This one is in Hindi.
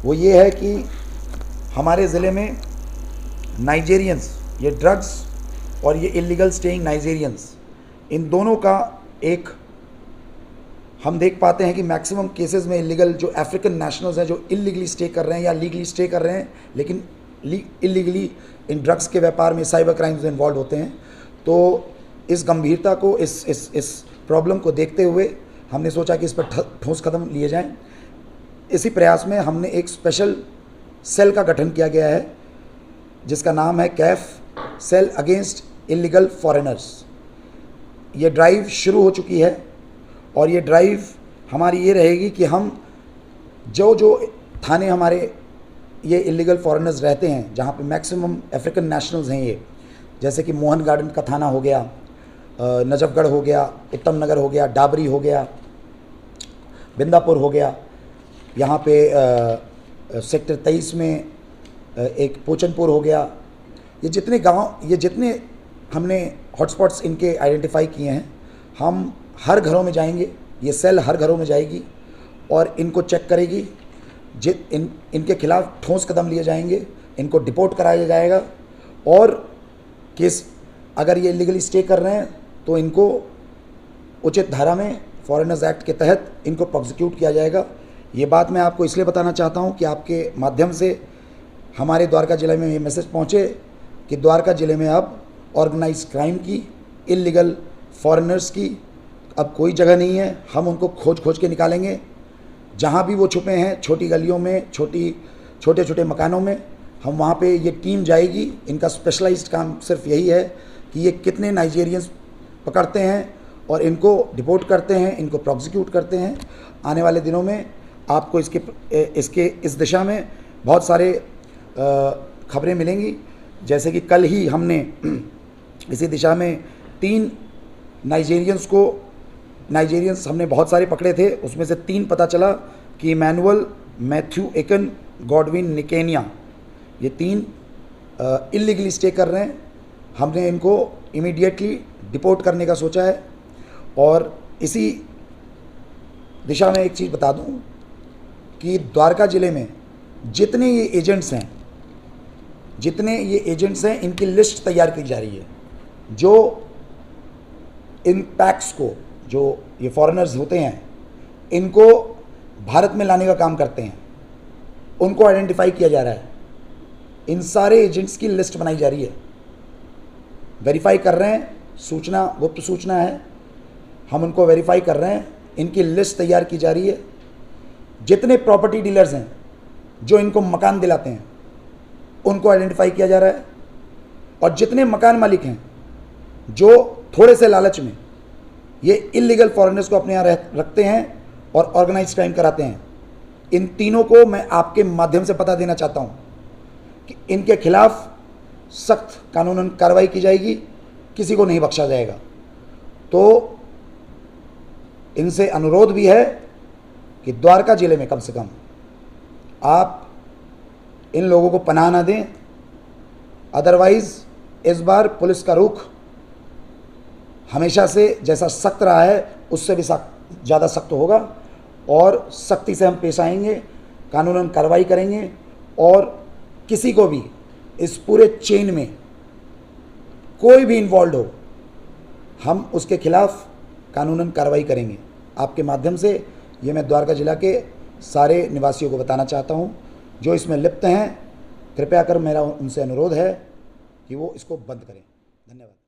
वो ये है कि हमारे ज़िले में नाइजेरियंस, ये ड्रग्स और ये इलीगल स्टेइंग नाइजेरियंस, इन दोनों का एक हम देख पाते हैं कि मैक्सिमम केसेस में इलीगल जो अफ्रीकन नेशनल्स हैं जो इलीगली स्टे कर रहे हैं या लीगली स्टे कर रहे हैं लेकिन इलीगली इन ड्रग्स के व्यापार में, साइबर क्राइम्स में इन्वॉल्व होते हैं। तो इस गंभीरता को, इस प्रॉब्लम को देखते हुए हमने सोचा कि इस पर ठोस कदम लिए जाएं। इसी प्रयास में हमने एक स्पेशल सेल का गठन किया गया है जिसका नाम है कैफ, सेल अगेंस्ट इलीगल फॉरेनर्स। ये ड्राइव शुरू हो चुकी है और ये ड्राइव हमारी ये रहेगी कि हम जो थाने हमारे ये इलीगल फॉरेनर्स रहते हैं, जहाँ पे मैक्सिमम अफ्रीकन नेशनल्स हैं, ये जैसे कि मोहन गार्डन का थाना हो गया, नजफगढ़ हो गया, उत्तम नगर हो गया, डाबरी हो गया, बिंदापुर हो गया, यहाँ पे सेक्टर 23 में एक पोचनपुर हो गया। ये जितने गांव, ये जितने हमने हॉटस्पॉट्स इनके आइडेंटिफाई किए हैं, हम हर घरों में जाएंगे, ये सेल हर घरों में जाएगी और इनको चेक करेगी। इनके खिलाफ ठोस कदम लिए जाएंगे, इनको डिपोर्ट कराया जाएगा और केस अगर ये इलीगली स्टे कर रहे हैं तो इनको उचित धारा में, फॉरेनर्स एक्ट के तहत इनको प्रोसिक्यूट किया जाएगा। ये बात मैं आपको इसलिए बताना चाहता हूँ कि आपके माध्यम से हमारे द्वारका ज़िले में ये मैसेज पहुँचे कि द्वारका ज़िले में अब ऑर्गेनाइज्ड क्राइम की, इलीगल फॉरेनर्स की अब कोई जगह नहीं है। हम उनको खोज के निकालेंगे, जहाँ भी वो छुपे हैं, छोटी गलियों में, छोटे छोटे मकानों में, हम वहाँ पे ये टीम जाएगी। इनका स्पेशलाइज्ड काम सिर्फ यही है कि ये कितने नाइजेरियंस पकड़ते हैं और इनको डिपोर्ट करते हैं, इनको प्रोसिक्यूट करते हैं। आने वाले दिनों में आपको इस दिशा में बहुत सारे खबरें मिलेंगी। जैसे कि कल ही हमने इसी दिशा में 3 नाइजेरियंस हमने बहुत सारे पकड़े थे, उसमें से 3 पता चला कि इमैनुअल, मैथ्यू एकन, गॉडविन निकेनिया, ये 3 इलीगली स्टे कर रहे हैं। हमने इनको इमीडिएटली डिपोर्ट करने का सोचा है। और इसी दिशा में एक चीज़ बता दूं कि द्वारका ज़िले में जितने ये एजेंट्स हैं, इनकी लिस्ट तैयार की जा रही है। जो इन पैक्स को, जो ये फॉरेनर्स होते हैं, इनको भारत में लाने का काम करते हैं, उनको आइडेंटिफाई किया जा रहा है। इन सारे एजेंट्स की लिस्ट बनाई जा रही है, वेरीफाई कर रहे हैं। सूचना गुप्त सूचना है, हम उनको वेरीफाई कर रहे हैं। इनकी लिस्ट तैयार की जा रही है। जितने प्रॉपर्टी डीलर्स हैं जो इनको मकान दिलाते हैं, उनको आइडेंटिफाई किया जा रहा है। और जितने मकान मालिक हैं जो थोड़े से लालच में ये इलीगल फॉरेनर्स को अपने यहाँ रखते हैं और ऑर्गेनाइज्ड क्राइम कराते हैं, इन तीनों को मैं आपके माध्यम से पता देना चाहता हूँ कि इनके खिलाफ सख्त कानूनन कार्रवाई की जाएगी, किसी को नहीं बख्शा जाएगा। तो इनसे अनुरोध भी है कि द्वारका ज़िले में कम से कम आप इन लोगों को पनाह ना दें। अदरवाइज़ इस बार पुलिस का रुख हमेशा से जैसा सख्त रहा है उससे भी ज़्यादा सख्त होगा और सख्ती से हम पेश आएंगे, कानूनन कार्रवाई करेंगे और किसी को भी इस पूरे चेन में कोई भी इन्वॉल्व हो, हम उसके खिलाफ कानूनन कार्रवाई करेंगे। आपके माध्यम से ये मैं द्वारका जिला के सारे निवासियों को बताना चाहता हूँ जो इसमें लिप्त हैं। कृपया कर मेरा उनसे अनुरोध है कि वो इसको बंद करें। धन्यवाद।